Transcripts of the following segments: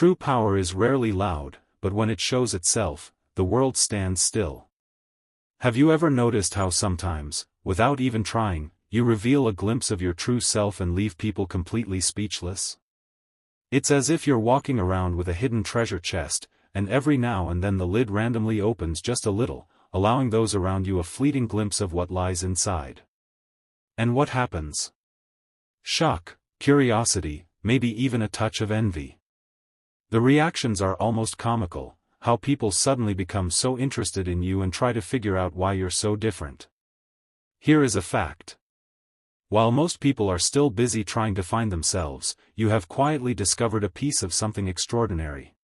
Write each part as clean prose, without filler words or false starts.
True power is rarely loud, but when it shows itself, the world stands still. Have you ever noticed how sometimes, without even trying, you reveal a glimpse of your true self and leave people completely speechless? It's as if you're walking around with a hidden treasure chest, and every now and then the lid randomly opens just a little, allowing those around you a fleeting glimpse of what lies inside. And what happens? Shock, curiosity, maybe even a touch of envy. The reactions are almost comical, how people suddenly become so interested in you and try to figure out why you're so different. Here is a fact. While most people are still busy trying to find themselves, you have quietly discovered a piece of something extraordinary.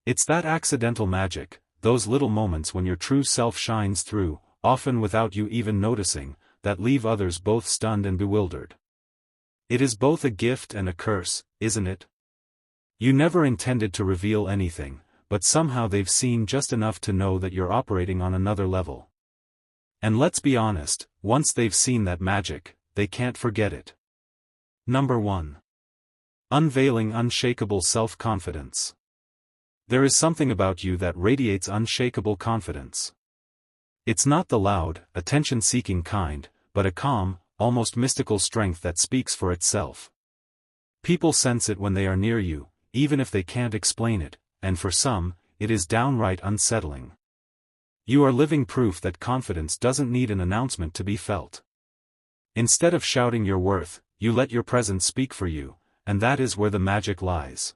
It's that accidental magic, those little moments when your true self shines through, often without you even noticing, that leave others both stunned and bewildered. It is both a gift and a curse, isn't it? You never intended to reveal anything, but somehow they've seen just enough to know that you're operating on another level. And let's be honest, once they've seen that magic, they can't forget it. Number 1. Unveiling unshakable self-confidence. There is something about you that radiates unshakable confidence. It's not the loud, attention-seeking kind, but a calm, almost mystical strength that speaks for itself. People sense it when they are near you, even if they can't explain it, and for some, it is downright unsettling. You are living proof that confidence doesn't need an announcement to be felt. Instead of shouting your worth, you let your presence speak for you, and that is where the magic lies.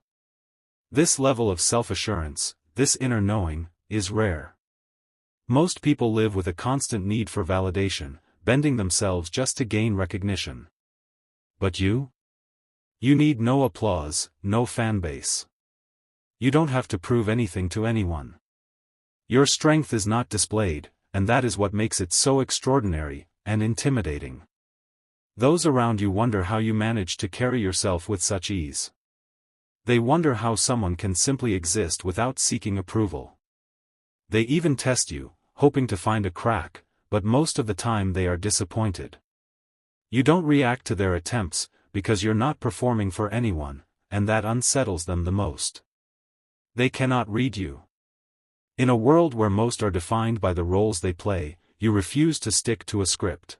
This level of self-assurance, this inner knowing, is rare. Most people live with a constant need for validation, bending themselves just to gain recognition. But you? You need no applause, no fanbase. You don't have to prove anything to anyone. Your strength is not displayed, and that is what makes it so extraordinary and intimidating. Those around you wonder how you manage to carry yourself with such ease. They wonder how someone can simply exist without seeking approval. They even test you, hoping to find a crack, but most of the time they are disappointed. You don't react to their attempts, because you're not performing for anyone, and that unsettles them the most. They cannot read you. In a world where most are defined by the roles they play, you refuse to stick to a script.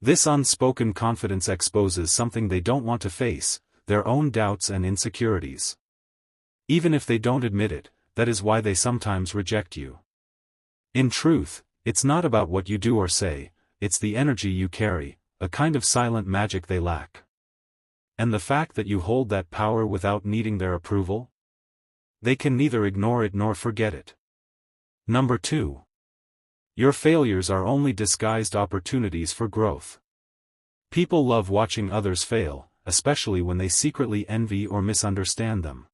This unspoken confidence exposes something they don't want to face, their own doubts and insecurities. Even if they don't admit it, that is why they sometimes reject you. In truth, it's not about what you do or say, it's the energy you carry, a kind of silent magic they lack. And the fact that you hold that power without needing their approval? They can neither ignore it nor forget it. Number 2. Your failures are only disguised opportunities for growth. People love watching others fail, especially when they secretly envy or misunderstand them.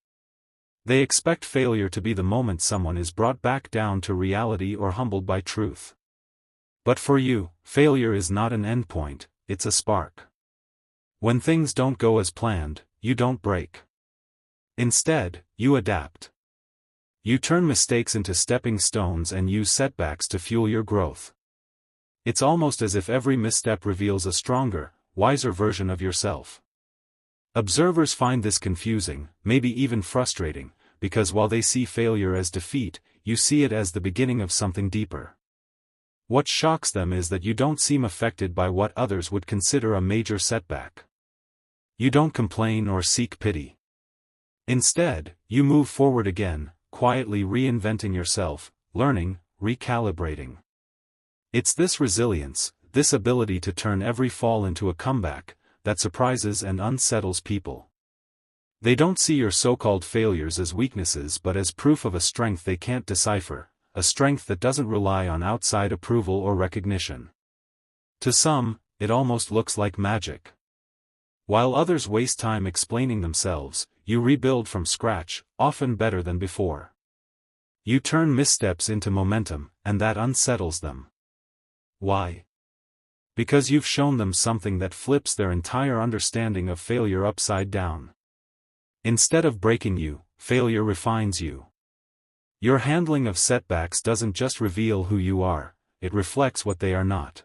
They expect failure to be the moment someone is brought back down to reality or humbled by truth. But for you, failure is not an endpoint, it's a spark. When things don't go as planned, you don't break. Instead, you adapt. You turn mistakes into stepping stones and use setbacks to fuel your growth. It's almost as if every misstep reveals a stronger, wiser version of yourself. Observers find this confusing, maybe even frustrating, because while they see failure as defeat, you see it as the beginning of something deeper. What shocks them is that you don't seem affected by what others would consider a major setback. You don't complain or seek pity. Instead, you move forward again, quietly reinventing yourself, learning, recalibrating. It's this resilience, this ability to turn every fall into a comeback, that surprises and unsettles people. They don't see your so-called failures as weaknesses but as proof of a strength they can't decipher, a strength that doesn't rely on outside approval or recognition. To some, it almost looks like magic. While others waste time explaining themselves, you rebuild from scratch, often better than before. You turn missteps into momentum, and that unsettles them. Why? Because you've shown them something that flips their entire understanding of failure upside down. Instead of breaking you, failure refines you. Your handling of setbacks doesn't just reveal who you are, it reflects what they are not.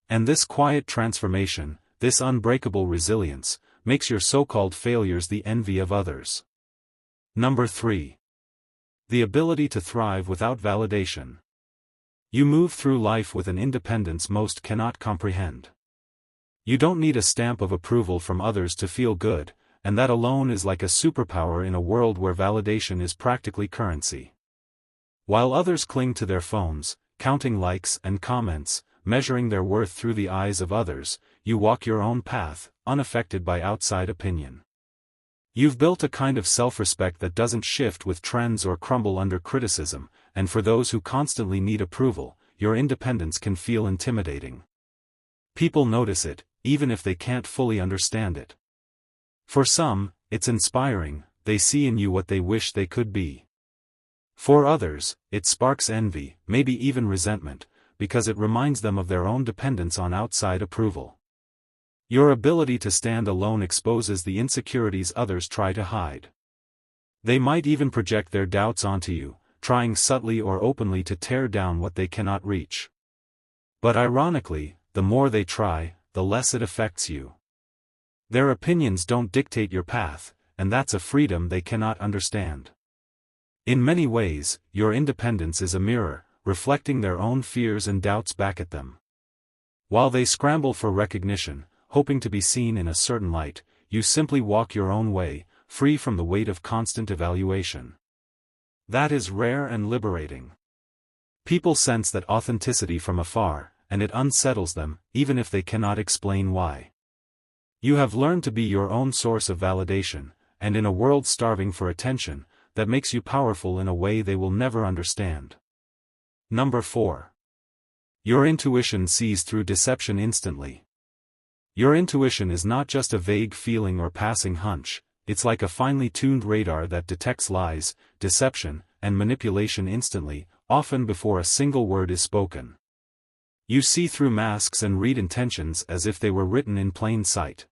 And this quiet transformation, this unbreakable resilience, makes your so-called failures the envy of others. Number 3. The ability to thrive without validation. You move through life with an independence most cannot comprehend. You don't need a stamp of approval from others to feel good, and that alone is like a superpower in a world where validation is practically currency. While others cling to their phones, counting likes and comments, measuring their worth through the eyes of others, you walk your own path, unaffected by outside opinion. You've built a kind of self-respect that doesn't shift with trends or crumble under criticism, and for those who constantly need approval, your independence can feel intimidating. People notice it, even if they can't fully understand it. For some, it's inspiring, they see in you what they wish they could be. For others, it sparks envy, maybe even resentment, because it reminds them of their own dependence on outside approval. Your ability to stand alone exposes the insecurities others try to hide. They might even project their doubts onto you, trying subtly or openly to tear down what they cannot reach. But ironically, the more they try, the less it affects you. Their opinions don't dictate your path, and that's a freedom they cannot understand. In many ways, your independence is a mirror, reflecting their own fears and doubts back at them. While they scramble for recognition, hoping to be seen in a certain light, you simply walk your own way, free from the weight of constant evaluation. That is rare and liberating. People sense that authenticity from afar, and it unsettles them, even if they cannot explain why. You have learned to be your own source of validation, and in a world starving for attention, that makes you powerful in a way they will never understand. Number 4. Your intuition sees through deception instantly. Your intuition is not just a vague feeling or passing hunch, it's like a finely tuned radar that detects lies, deception, and manipulation instantly, often before a single word is spoken. You see through masks and read intentions as if they were written in plain sight.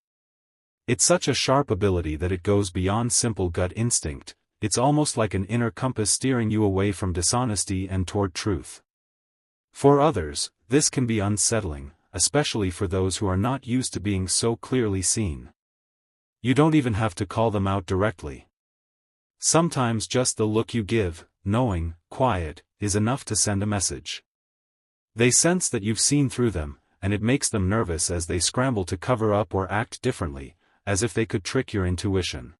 It's such a sharp ability that it goes beyond simple gut instinct, it's almost like an inner compass steering you away from dishonesty and toward truth. For others, this can be unsettling, especially for those who are not used to being so clearly seen. You don't even have to call them out directly. Sometimes just the look you give, knowing, quiet, is enough to send a message. They sense that you've seen through them, and it makes them nervous as they scramble to cover up or act differently, as if they could trick your intuition.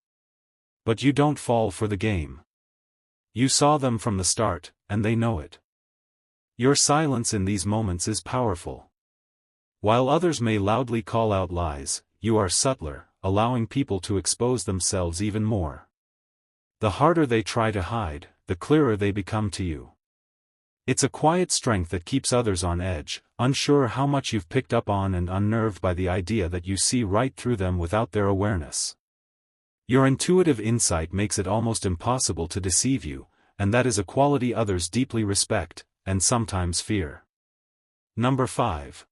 But you don't fall for the game. You saw them from the start, and they know it. Your silence in these moments is powerful. While others may loudly call out lies, you are subtler, allowing people to expose themselves even more. The harder they try to hide, the clearer they become to you. It's a quiet strength that keeps others on edge, unsure how much you've picked up on and unnerved by the idea that you see right through them without their awareness. Your intuitive insight makes it almost impossible to deceive you, and that is a quality others deeply respect, and sometimes fear. Number 5.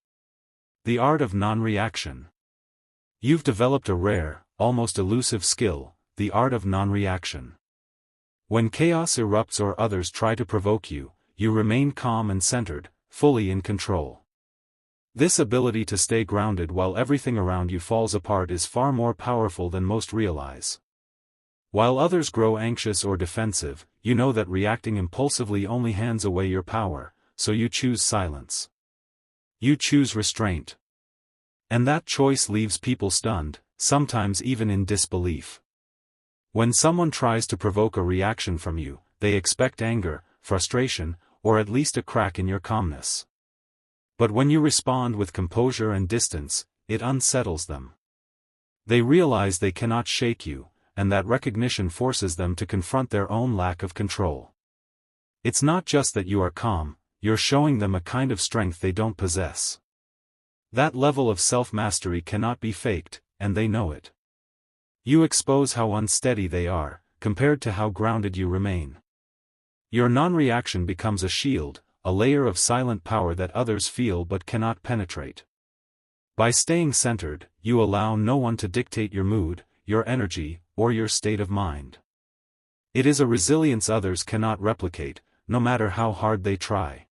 The art of non-reaction. You've developed a rare, almost elusive skill, the art of non-reaction. When chaos erupts or others try to provoke you, you remain calm and centered, fully in control. This ability to stay grounded while everything around you falls apart is far more powerful than most realize. While others grow anxious or defensive, you know that reacting impulsively only hands away your power, so you choose silence. You choose restraint. And that choice leaves people stunned, sometimes even in disbelief. When someone tries to provoke a reaction from you, they expect anger, frustration, or at least a crack in your calmness. But when you respond with composure and distance, it unsettles them. They realize they cannot shake you, and that recognition forces them to confront their own lack of control. It's not just that you are calm, you're showing them a kind of strength they don't possess. That level of self-mastery cannot be faked, and they know it. You expose how unsteady they are, compared to how grounded you remain. Your non-reaction becomes a shield, a layer of silent power that others feel but cannot penetrate. By staying centered, you allow no one to dictate your mood, your energy, or your state of mind. It is a resilience others cannot replicate, no matter how hard they try.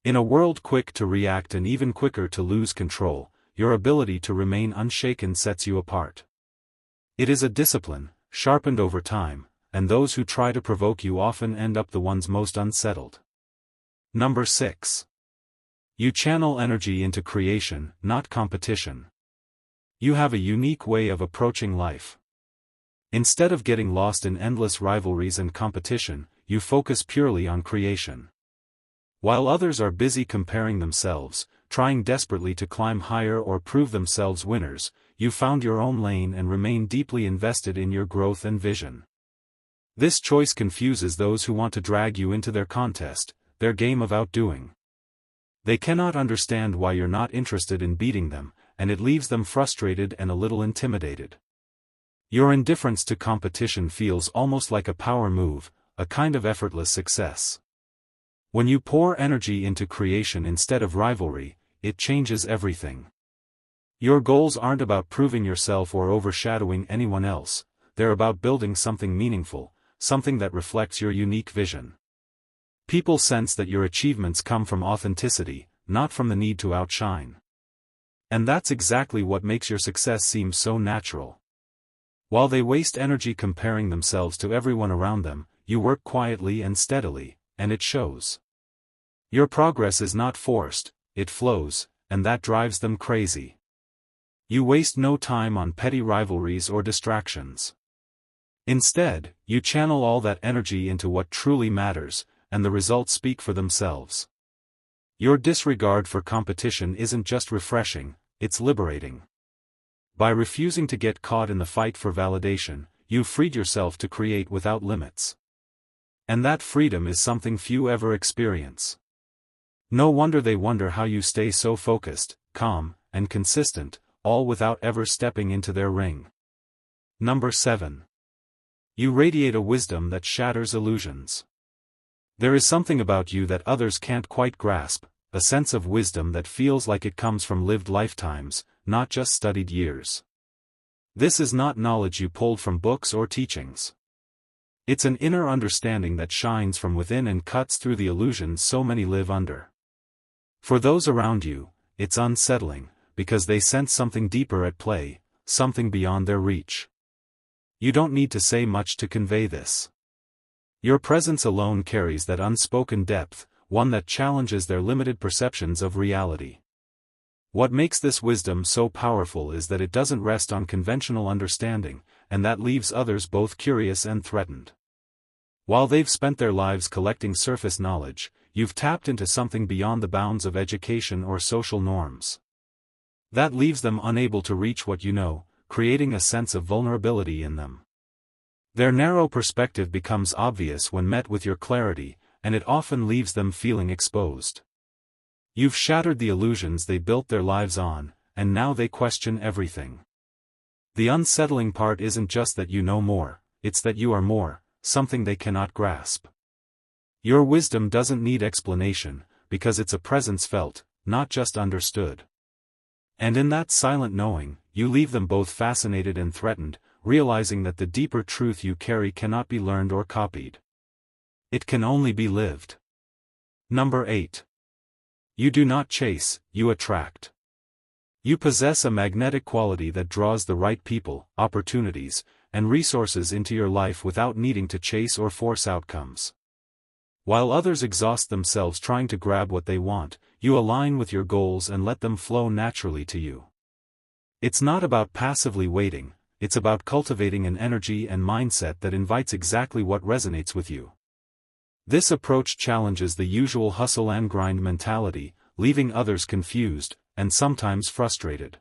In a world quick to react and even quicker to lose control, your ability to remain unshaken sets you apart. It is a discipline, sharpened over time, and those who try to provoke you often end up the ones most unsettled. Number 6. You channel energy into creation, not competition. You have a unique way of approaching life. Instead of getting lost in endless rivalries and competition, you focus purely on creation. While others are busy comparing themselves, trying desperately to climb higher or prove themselves winners, you found your own lane and remain deeply invested in your growth and vision. This choice confuses those who want to drag you into their contest, their game of outdoing. They cannot understand why you're not interested in beating them, and it leaves them frustrated and a little intimidated. Your indifference to competition feels almost like a power move, a kind of effortless success. When you pour energy into creation instead of rivalry, it changes everything. Your goals aren't about proving yourself or overshadowing anyone else, they're about building something meaningful, something that reflects your unique vision. People sense that your achievements come from authenticity, not from the need to outshine. And that's exactly what makes your success seem so natural. While they waste energy comparing themselves to everyone around them, you work quietly and steadily, and it shows. Your progress is not forced, it flows, and that drives them crazy. You waste no time on petty rivalries or distractions. Instead, you channel all that energy into what truly matters, and the results speak for themselves. Your disregard for competition isn't just refreshing, it's liberating. By refusing to get caught in the fight for validation, you've freed yourself to create without limits. And that freedom is something few ever experience. No wonder they wonder how you stay so focused, calm, and consistent, all without ever stepping into their ring. Number 7. You radiate a wisdom that shatters illusions. There is something about you that others can't quite grasp, a sense of wisdom that feels like it comes from lived lifetimes, not just studied years. This is not knowledge you pulled from books or teachings. It's an inner understanding that shines from within and cuts through the illusions so many live under. For those around you, it's unsettling, because they sense something deeper at play, something beyond their reach. You don't need to say much to convey this. Your presence alone carries that unspoken depth, one that challenges their limited perceptions of reality. What makes this wisdom so powerful is that it doesn't rest on conventional understanding, and that leaves others both curious and threatened. While they've spent their lives collecting surface knowledge, you've tapped into something beyond the bounds of education or social norms. That leaves them unable to reach what you know, creating a sense of vulnerability in them. Their narrow perspective becomes obvious when met with your clarity, and it often leaves them feeling exposed. You've shattered the illusions they built their lives on, and now they question everything. The unsettling part isn't just that you know more, it's that you are more, something they cannot grasp. Your wisdom doesn't need explanation, because it's a presence felt, not just understood. And in that silent knowing, you leave them both fascinated and threatened, realizing that the deeper truth you carry cannot be learned or copied. It can only be lived. Number 8. You do not chase, you attract. You possess a magnetic quality that draws the right people, opportunities, and resources into your life without needing to chase or force outcomes. While others exhaust themselves trying to grab what they want, you align with your goals and let them flow naturally to you. It's not about passively waiting, it's about cultivating an energy and mindset that invites exactly what resonates with you. This approach challenges the usual hustle and grind mentality, leaving others confused, and sometimes frustrated.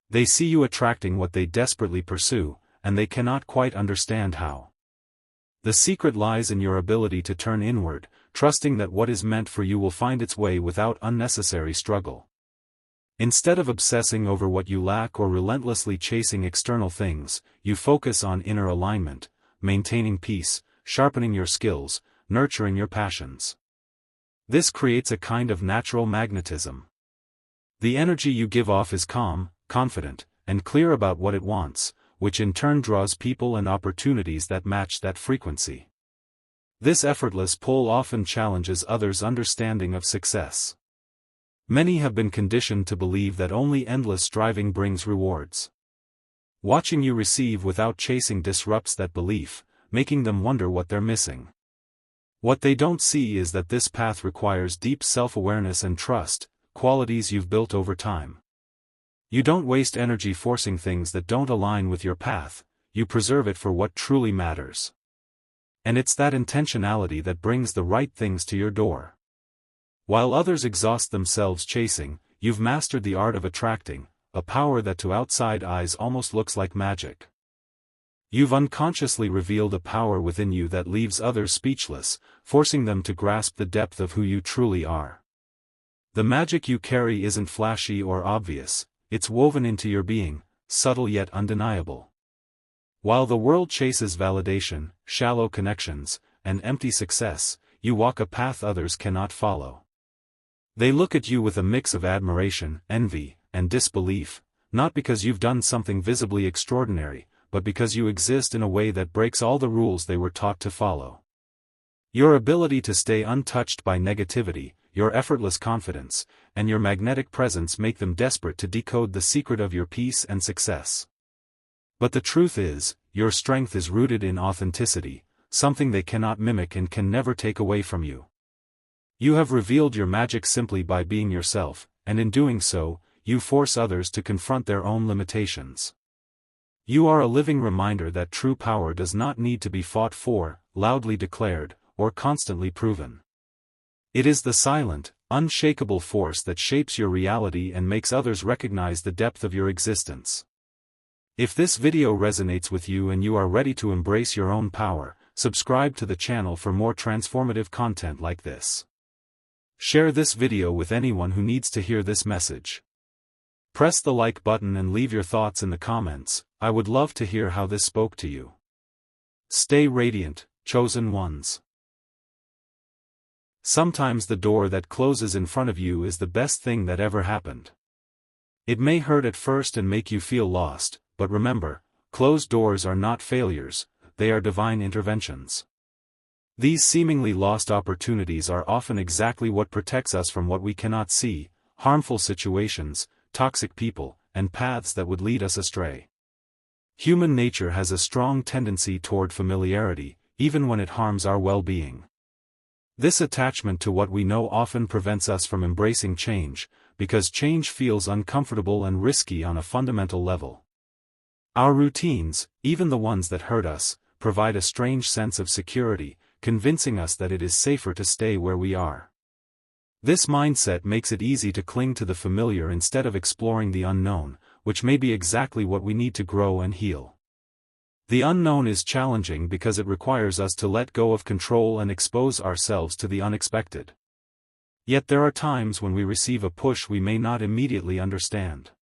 They see you attracting what they desperately pursue, and they cannot quite understand how. The secret lies in your ability to turn inward, trusting that what is meant for you will find its way without unnecessary struggle. Instead of obsessing over what you lack or relentlessly chasing external things, you focus on inner alignment, maintaining peace, sharpening your skills, nurturing your passions. This creates a kind of natural magnetism. The energy you give off is calm, confident, and clear about what it wants, which in turn draws people and opportunities that match that frequency. This effortless pull often challenges others' understanding of success. Many have been conditioned to believe that only endless striving brings rewards. Watching you receive without chasing disrupts that belief, making them wonder what they're missing. What they don't see is that this path requires deep self-awareness and trust, qualities you've built over time. You don't waste energy forcing things that don't align with your path, you preserve it for what truly matters. And it's that intentionality that brings the right things to your door. While others exhaust themselves chasing, you've mastered the art of attracting, a power that to outside eyes almost looks like magic. You've unconsciously revealed a power within you that leaves others speechless, forcing them to grasp the depth of who you truly are. The magic you carry isn't flashy or obvious, it's woven into your being, subtle yet undeniable. While the world chases validation, shallow connections, and empty success, you walk a path others cannot follow. They look at you with a mix of admiration, envy, and disbelief, not because you've done something visibly extraordinary, but because you exist in a way that breaks all the rules they were taught to follow. Your ability to stay untouched by negativity, your effortless confidence, and your magnetic presence make them desperate to decode the secret of your peace and success. But the truth is, your strength is rooted in authenticity, something they cannot mimic and can never take away from you. You have revealed your magic simply by being yourself, and in doing so, you force others to confront their own limitations. You are a living reminder that true power does not need to be fought for, loudly declared, or constantly proven. It is the silent, unshakable force that shapes your reality and makes others recognize the depth of your existence. If this video resonates with you and you are ready to embrace your own power, subscribe to the channel for more transformative content like this. Share this video with anyone who needs to hear this message. Press the like button and leave your thoughts in the comments. I would love to hear how this spoke to you. Stay radiant, chosen ones. Sometimes the door that closes in front of you is the best thing that ever happened. It may hurt at first and make you feel lost, but remember, closed doors are not failures, they are divine interventions. These seemingly lost opportunities are often exactly what protects us from what we cannot see, harmful situations, toxic people, and paths that would lead us astray. Human nature has a strong tendency toward familiarity, even when it harms our well-being. This attachment to what we know often prevents us from embracing change, because change feels uncomfortable and risky on a fundamental level. Our routines, even the ones that hurt us, provide a strange sense of security, convincing us that it is safer to stay where we are. This mindset makes it easy to cling to the familiar instead of exploring the unknown, which may be exactly what we need to grow and heal. The unknown is challenging because it requires us to let go of control and expose ourselves to the unexpected. Yet there are times when we receive a push we may not immediately understand.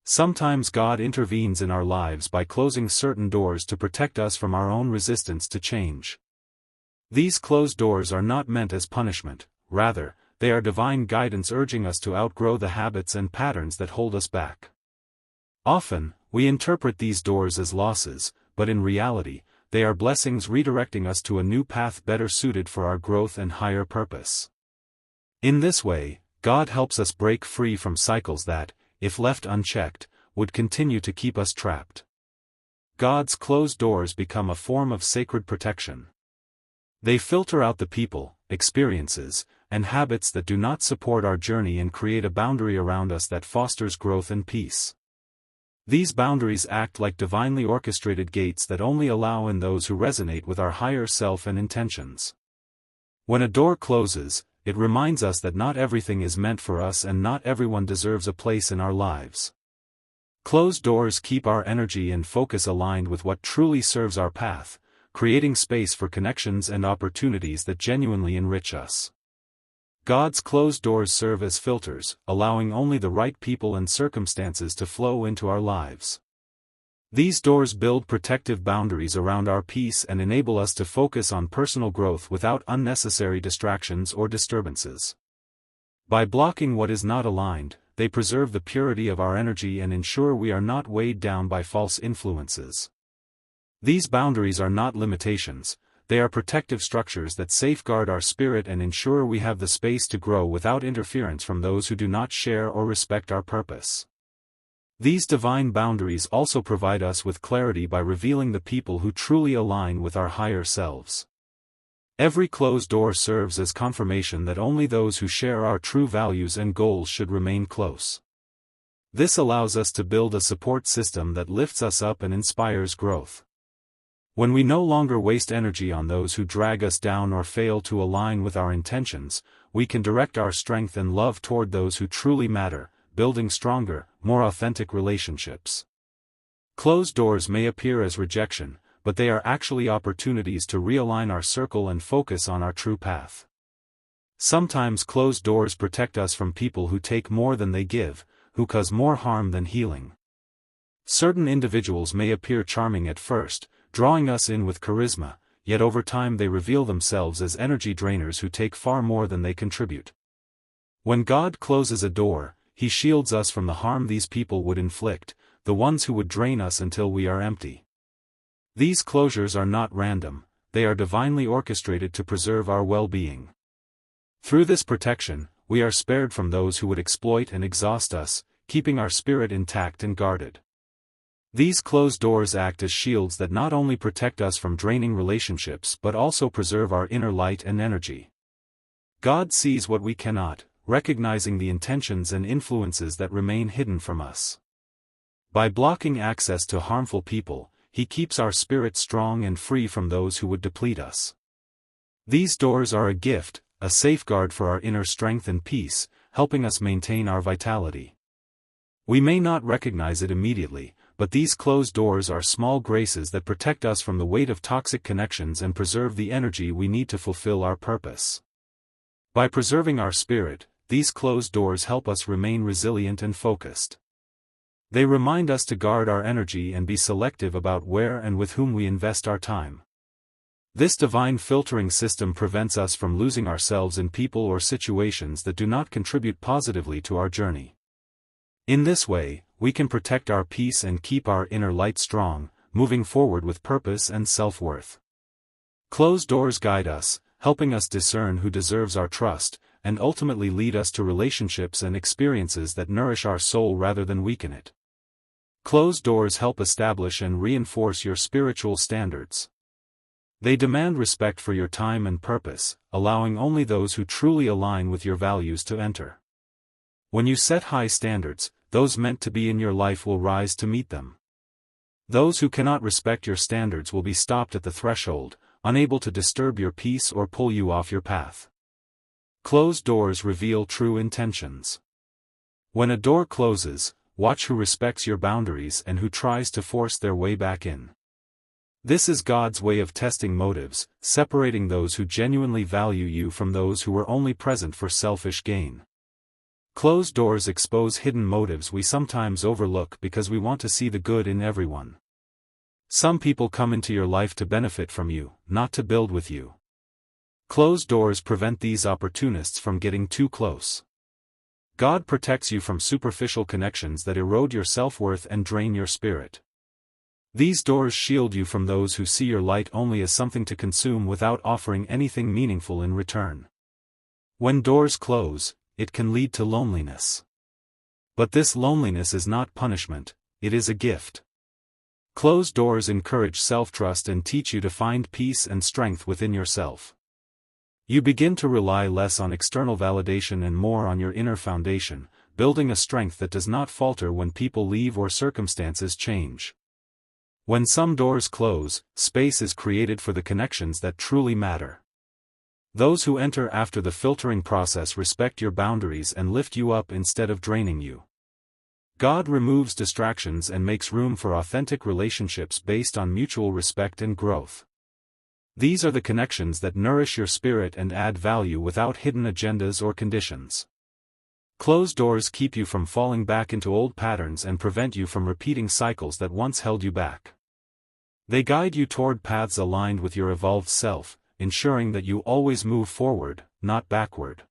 Sometimes God intervenes in our lives by closing certain doors to protect us from our own resistance to change. These closed doors are not meant as punishment, rather, they are divine guidance urging us to outgrow the habits and patterns that hold us back. Often, we interpret these doors as losses, but in reality, they are blessings redirecting us to a new path better suited for our growth and higher purpose. In this way, God helps us break free from cycles that, if left unchecked, would continue to keep us trapped. God's closed doors become a form of sacred protection. They filter out the people, experiences, and habits that do not support our journey and create a boundary around us that fosters growth and peace. These boundaries act like divinely orchestrated gates that only allow in those who resonate with our higher self and intentions. When a door closes, it reminds us that not everything is meant for us and not everyone deserves a place in our lives. Closed doors keep our energy and focus aligned with what truly serves our path, creating space for connections and opportunities that genuinely enrich us. God's closed doors serve as filters, allowing only the right people and circumstances to flow into our lives. These doors build protective boundaries around our peace and enable us to focus on personal growth without unnecessary distractions or disturbances. By blocking what is not aligned, they preserve the purity of our energy and ensure we are not weighed down by false influences. These boundaries are not limitations, they are protective structures that safeguard our spirit and ensure we have the space to grow without interference from those who do not share or respect our purpose. These divine boundaries also provide us with clarity by revealing the people who truly align with our higher selves. Every closed door serves as confirmation that only those who share our true values and goals should remain close. This allows us to build a support system that lifts us up and inspires growth. When we no longer waste energy on those who drag us down or fail to align with our intentions, we can direct our strength and love toward those who truly matter, building stronger, more authentic relationships. Closed doors may appear as rejection, but they are actually opportunities to realign our circle and focus on our true path. Sometimes closed doors protect us from people who take more than they give, who cause more harm than healing. Certain individuals may appear charming at first, drawing us in with charisma, yet over time they reveal themselves as energy drainers who take far more than they contribute. When God closes a door, He shields us from the harm these people would inflict, the ones who would drain us until we are empty. These closures are not random, they are divinely orchestrated to preserve our well-being. Through this protection, we are spared from those who would exploit and exhaust us, keeping our spirit intact and guarded. These closed doors act as shields that not only protect us from draining relationships but also preserve our inner light and energy. God sees what we cannot, recognizing the intentions and influences that remain hidden from us. By blocking access to harmful people, He keeps our spirit strong and free from those who would deplete us. These doors are a gift, a safeguard for our inner strength and peace, helping us maintain our vitality. We may not recognize it immediately, but these closed doors are small graces that protect us from the weight of toxic connections and preserve the energy we need to fulfill our purpose. By preserving our spirit, these closed doors help us remain resilient and focused. They remind us to guard our energy and be selective about where and with whom we invest our time. This divine filtering system prevents us from losing ourselves in people or situations that do not contribute positively to our journey. In this way, we can protect our peace and keep our inner light strong, moving forward with purpose and self-worth. Closed doors guide us, helping us discern who deserves our trust, and ultimately lead us to relationships and experiences that nourish our soul rather than weaken it. Closed doors help establish and reinforce your spiritual standards. They demand respect for your time and purpose, allowing only those who truly align with your values to enter. When you set high standards, those meant to be in your life will rise to meet them. Those who cannot respect your standards will be stopped at the threshold, unable to disturb your peace or pull you off your path. Closed doors reveal true intentions. When a door closes, watch who respects your boundaries and who tries to force their way back in. This is God's way of testing motives, separating those who genuinely value you from those who are only present for selfish gain. Closed doors expose hidden motives we sometimes overlook because we want to see the good in everyone. Some people come into your life to benefit from you, not to build with you. Closed doors prevent these opportunists from getting too close. God protects you from superficial connections that erode your self-worth and drain your spirit. These doors shield you from those who see your light only as something to consume without offering anything meaningful in return. When doors close, it can lead to loneliness. But this loneliness is not punishment, it is a gift. Closed doors encourage self-trust and teach you to find peace and strength within yourself. You begin to rely less on external validation and more on your inner foundation, building a strength that does not falter when people leave or circumstances change. When some doors close, space is created for the connections that truly matter. Those who enter after the filtering process respect your boundaries and lift you up instead of draining you. God removes distractions and makes room for authentic relationships based on mutual respect and growth. These are the connections that nourish your spirit and add value without hidden agendas or conditions. Closed doors keep you from falling back into old patterns and prevent you from repeating cycles that once held you back. They guide you toward paths aligned with your evolved self, ensuring that you always move forward, not backward.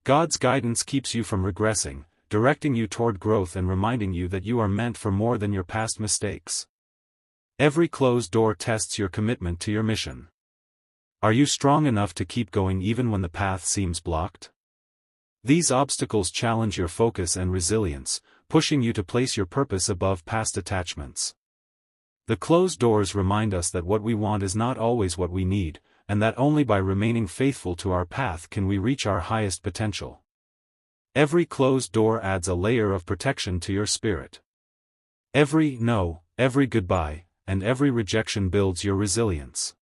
God's guidance keeps you from regressing, directing you toward growth and reminding you that you are meant for more than your past mistakes. Every closed door tests your commitment to your mission. Are you strong enough to keep going even when the path seems blocked? These obstacles challenge your focus and resilience, pushing you to place your purpose above past attachments. The closed doors remind us that what we want is not always what we need, and that only by remaining faithful to our path can we reach our highest potential. Every closed door adds a layer of protection to your spirit. Every no, every goodbye, and every rejection builds your resilience.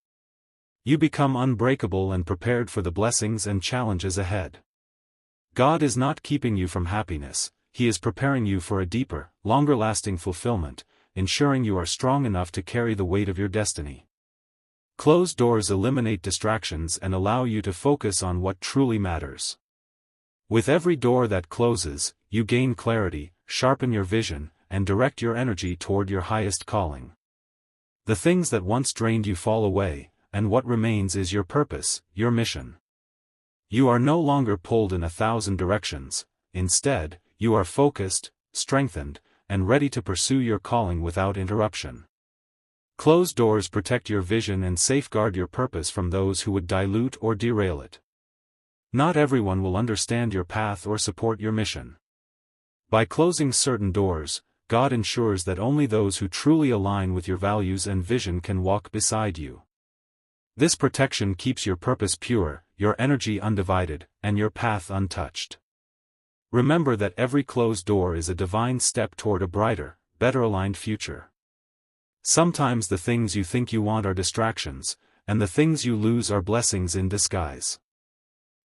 You become unbreakable and prepared for the blessings and challenges ahead. God is not keeping you from happiness, He is preparing you for a deeper, longer-lasting fulfillment, ensuring you are strong enough to carry the weight of your destiny. Closed doors eliminate distractions and allow you to focus on what truly matters. With every door that closes, you gain clarity, sharpen your vision, and direct your energy toward your highest calling. The things that once drained you fall away, and what remains is your purpose, your mission. You are no longer pulled in 1,000 directions, instead, you are focused, strengthened, and ready to pursue your calling without interruption. Closed doors protect your vision and safeguard your purpose from those who would dilute or derail it. Not everyone will understand your path or support your mission. By closing certain doors, God ensures that only those who truly align with your values and vision can walk beside you. This protection keeps your purpose pure, your energy undivided, and your path untouched. Remember that every closed door is a divine step toward a brighter, better aligned future. Sometimes the things you think you want are distractions, and the things you lose are blessings in disguise.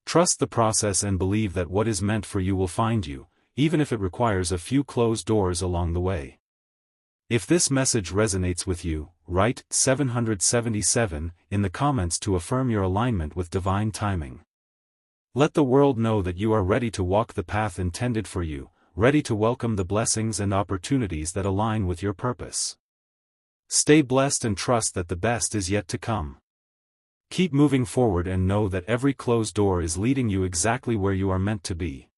Trust the process and believe that what is meant for you will find you, even if it requires a few closed doors along the way. If this message resonates with you, write 777 in the comments to affirm your alignment with divine timing. Let the world know that you are ready to walk the path intended for you, ready to welcome the blessings and opportunities that align with your purpose. Stay blessed and trust that the best is yet to come. Keep moving forward and know that every closed door is leading you exactly where you are meant to be.